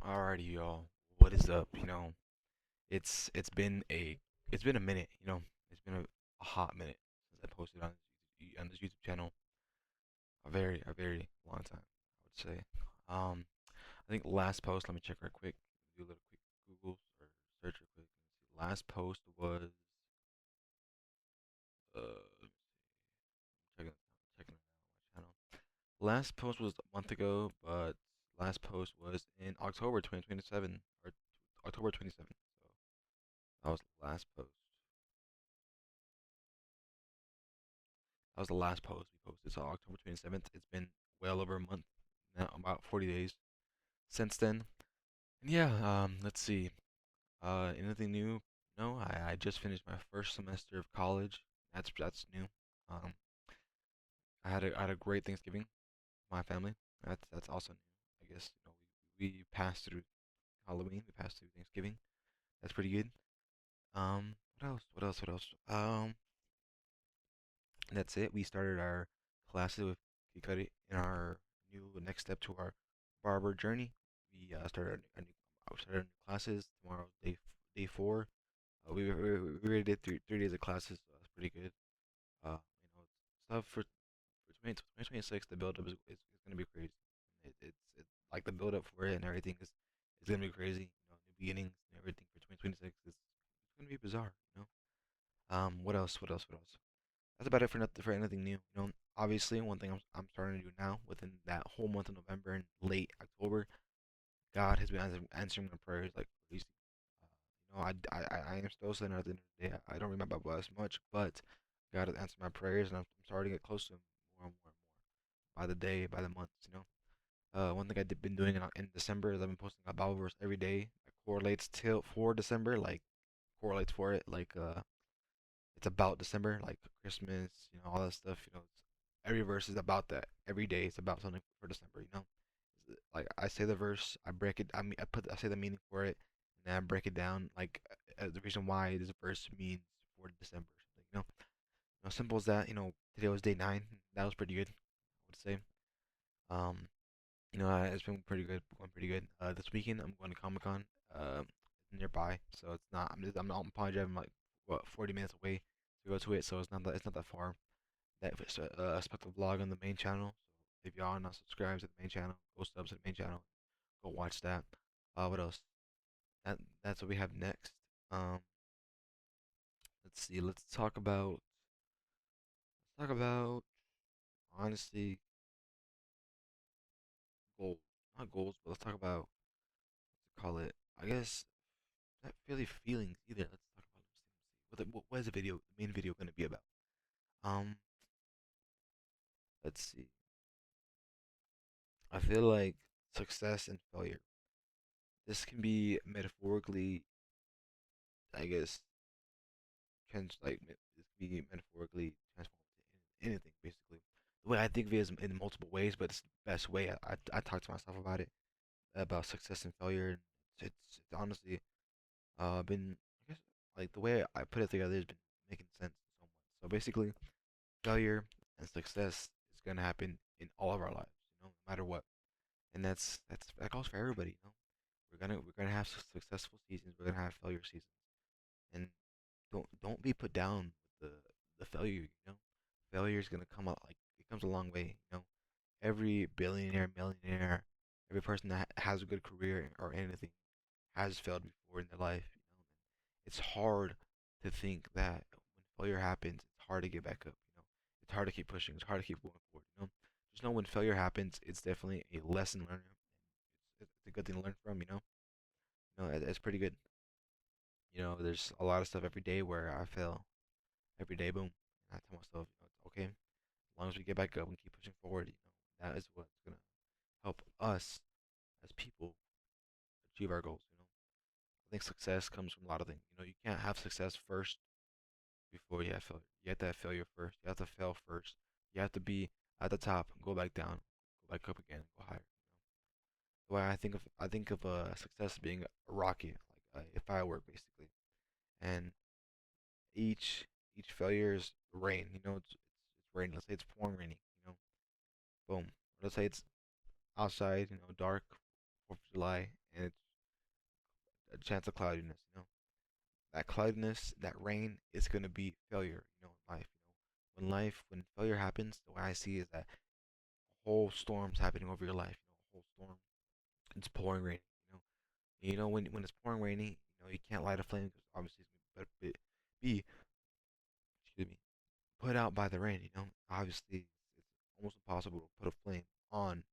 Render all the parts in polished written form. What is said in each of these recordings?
Alrighty, y'all. What is up? It's been a minute. It's been a hot minute since I posted on this YouTube channel. A very long time, I would say. Um, I think last post. Let me check real quick. Do a little quick Google or search real quick. Last post was let me checking checking it out on my channel. Last post was a month ago, but last post was in October 2027 or October 27th. So that was the last post. That was the last post we posted. So October 27th. It's been well over a month now, about 40 days since then. And yeah, let's see. Anything new? No, I just finished my first semester of college. That's new. Um, I had a great Thanksgiving with my family. That's also new. I guess we passed through Halloween. We passed through Thanksgiving. That's pretty good. What else? What else? What else? That's it. We started our classes with Kikari in our new next step to our barber journey. We started our new classes tomorrow, day 4. We already did 3 days of classes, so that's pretty good. Stuff for 2026. The build up is gonna be crazy. It's like the build up for it and everything is gonna be crazy. New beginnings and everything for 2026 is it's gonna be bizarre. What else? What else? What else? That's about it for anything new. Obviously, one thing I'm starting to do now within that whole month of November and late October, God has been answering my prayers like crazy. I am still saying at the end of the day, I don't remember about as much, but God has answered my prayers, and I'm starting to get close to Him more and more and more by the day, by the months. One thing I've been doing in December is I've been posting a Bible verse every day that correlates till for December, like correlates for it, like it's about December, like Christmas, all that stuff. Every verse is about that. Every day it's about something for December. Like I say the verse, I break it. I say the meaning for it, and then I break it down, like the reason why this verse means for December or something. Simple as that. Today was day 9. That was pretty good, I would say. Um, it's been pretty good, going pretty good. This weekend I'm going to Comic Con. Nearby, so it's not. I'm probably driving like what 40 minutes away to go to it, so it's not that far. That expect a vlog on the main channel. So if y'all are not subscribed to the main channel, go sub to the main channel. Go watch that. What else? That's what we have next. Um, let's see. Let's talk about honestly goals, not goals, but let's talk about call it. I guess not really feelings either. Let's talk about. What is the main video going to be about? Um, let's see. I feel like success and failure. This can be metaphorically, I guess, this can be metaphorically transformed to anything basically. The way I think of it is in multiple ways, but it's the best way. I talk to myself about it, about success and failure. And it's honestly been, I guess, like the way I put it together has been making sense somewhat. So basically, failure and success is gonna happen in all of our lives, no matter what. And that goes for everybody. We're gonna have successful seasons. We're gonna have failure seasons, and don't be put down with the failure. Failure is gonna come out like it comes a long way. Every billionaire, millionaire, every person that has a good career or anything has failed before in their life. It's hard to think that when failure happens, it's hard to get back up. It's hard to keep pushing. It's hard to keep going forward. Just know when failure happens, it's definitely a lesson learned. It's a good thing to learn from. It's pretty good. There's a lot of stuff every day where I fail. Every day, boom. And I tell myself, it's okay. As long as we get back up and keep pushing forward, that is what's gonna help us as people achieve our goals. I think success comes from a lot of things. You can't have success first before you have failure. You have to have failure first. You have to fail first. You have to be at the top, go back down, go back up again, go higher. The way I think of success being a rocket, like a firework basically, and each failure is rain. It's raining. Let's say it's pouring raining. You know, boom. Let's say it's outside. Dark, 4th of July, and it's a chance of cloudiness. That cloudiness, that rain is gonna be failure. In life. When failure happens, the way I see it is that a whole storm's happening over your life. A whole storm. It's pouring rain. You know, when it's pouring raining, you can't light a flame because obviously it's gonna be excuse me, put out by the rain. Obviously it's almost impossible to put a flame on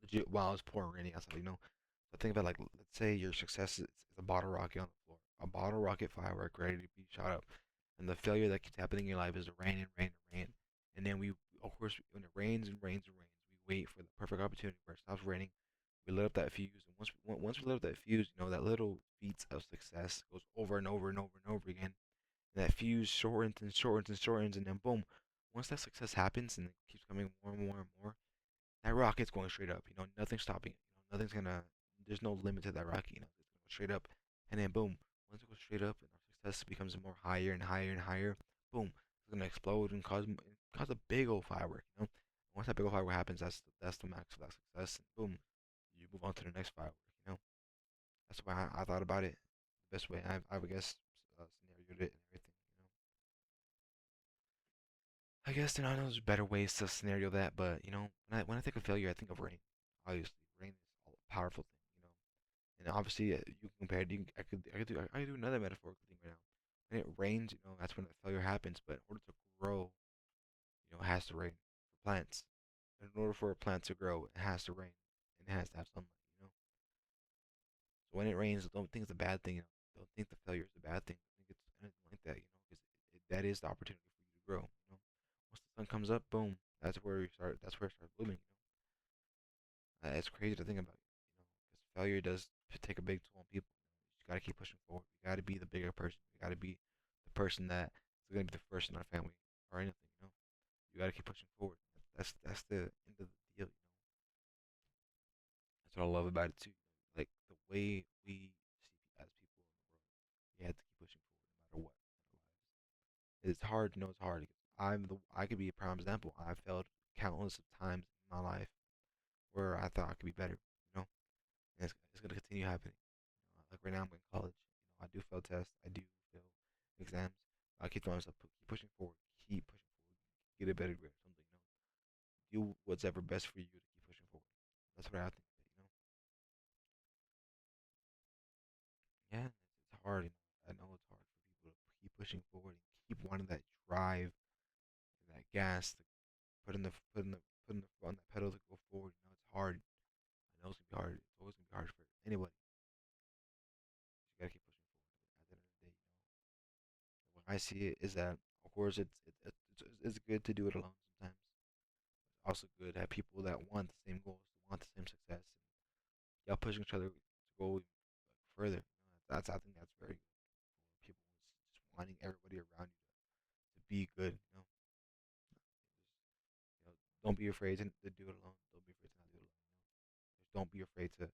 legit while it's pouring raining outside. So think about, like, let's say your success is a bottle rocket on the floor, a bottle rocket firework ready to be shot up, and the failure that keeps happening in your life is the rain and rain and rain, and then we, of course, when it rains and rains and rains, we wait for the perfect opportunity where it stops raining. We lit up that fuse, and once we lit up that fuse, that little beats of success goes over and over and over and over again, and that fuse shortens and shortens and shortens, and then boom, once that success happens and it keeps coming more and more and more, that rocket's going straight up. Nothing's stopping it. Nothing's gonna. There's no limit to that rocket. It's gonna go straight up, and then boom. Once it goes straight up, and our success becomes more higher and higher and higher, boom, it's gonna explode and cause a big old firework. Once that big old firework happens, that's the max of that success. And boom, you move on to the next firework. That's why I thought about it. The best way I would guess scenarioed it and everything. I guess I know there's better ways to scenario that, but when I think of failure, I think of rain. Obviously, rain is a powerful thing. And obviously, you can compare it. I could do another metaphorical thing right now. When it rains, that's when the failure happens. But in order to grow, it has to rain for plants. In order for a plant to grow, it has to rain and it has to have sunlight. You know. So when it rains, don't think it's a bad thing. Don't think the failure is a bad thing. I think it's anything like that. Because that is the opportunity for you to grow. Once the sun comes up, boom, that's where you start. That's where it starts blooming. It's crazy to think about. Because failure does take a big toll on people. You just gotta keep pushing forward. You gotta be the bigger person. You gotta be the person that is gonna be the first in our family or anything. You gotta keep pushing forward. That's the end of the deal. That's what I love about it too. Like the way we see as people in the world, we have to keep pushing forward no matter what in our lives. It's hard. It's hard. I could be a prime example. I failed countless of times in my life where I thought I could be better. You know, and it's gonna continue happening. Like right now, I'm in college. I do fail tests. I do fail exams. I keep telling myself, keep pushing forward. Keep pushing forward. Get a better grade. Something. Do what's ever best for you to keep pushing forward. That's what I think. Yeah, it's hard. I know it's hard for people to keep pushing forward and keep wanting that drive and that gas to put in the put in the put in the on that pedal to go forward. It's hard. I know it's gonna be hard. It's always gonna be hard for anybody. You gotta keep pushing forward. At the end of the day, when I see it is that, of course, it's good to do it alone sometimes. It's also good to have people that want the same goals, want the same success, and y'all pushing each other to go like, further. That's I think that's very good for people. Just wanting everybody around you to be good. Don't be afraid to do it alone. Don't be afraid to not do it alone. Just don't be afraid to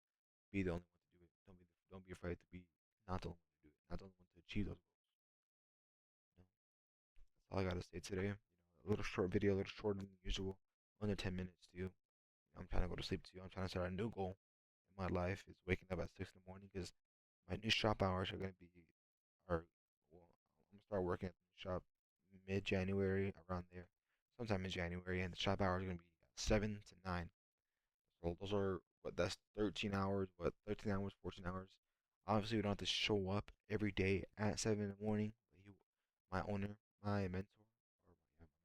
be the only one to do it. Don't be afraid to be not the only one to do it. Not the only one to achieve those goals. That's all I gotta say today. A little short video, a little shorter than usual, under 10 minutes too. I'm trying to go to sleep too. I'm trying to start a new goal in my life. Is waking up at 6 in the morning because my new shop hours are gonna be are well. I'm gonna start working at the shop mid-January around there, sometime in January, and the shop hours are gonna be 7 to 9. So those are what that's 13 hours, 13 hours, 14 hours. Obviously, we don't have to show up every day at 7 in the morning. But my owner, my mentor, or my mentor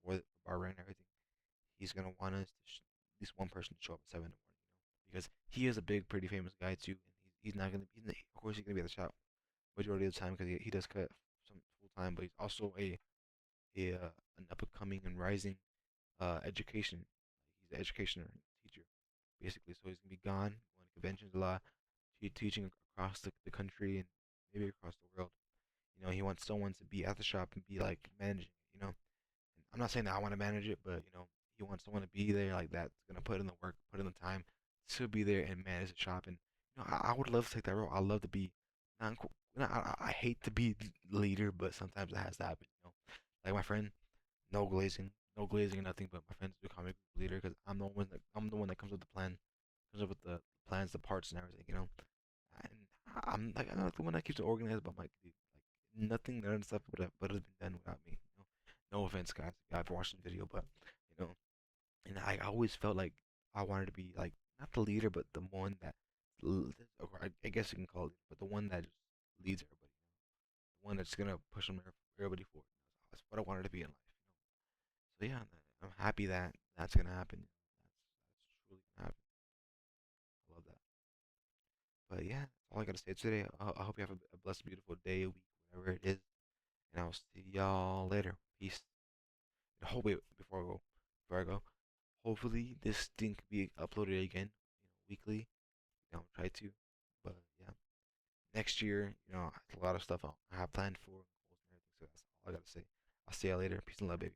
for bar and everything, he's gonna want us to at least one person to show up at 7 in the morning. Because he is a big, pretty famous guy too, and he's not gonna. Of course, he's gonna be at the shop majority of the time because he does cut some full time, but he's also an up and coming and rising education. He's an educationer, teacher, basically. So he's gonna be gone, going to conventions a lot, teaching across the country and maybe across the world. He wants someone to be at the shop and be like managing it. And I'm not saying that I want to manage it, but he wants someone to be there like that, that's gonna put in the work, put in the time to be there and manage the shop. And I would love to take that role. I love to be, not, I hate to be leader, but sometimes it has to happen. Like my friend, no glazing or nothing. But my friends do call me leader because I'm the one that comes up with the plan, plans, the parts, and everything. And I'm not the one that keeps it organized, but I'm like, dude, like nothing, none of the stuff would have been done without me. No offense, guys, I've watched the video, but you know, and I always felt like I wanted to be like not the leader, but the one that, or I guess you can call it, but the one that just leads everybody. The one that's gonna push them everybody forward. That's what I wanted to be in life. So yeah, I'm happy that that's gonna happen. That's truly gonna happen. I love that. But yeah, that's all I gotta say today. I hope you have a blessed, beautiful day, week, whatever it is, and I'll see y'all later. Peace. And wait, before I go, hopefully this thing can be uploaded again, weekly. Try to. But yeah, next year, a lot of stuff I have planned for, goals and everything. So that's all I gotta say. I'll see y'all later. Peace and love, baby.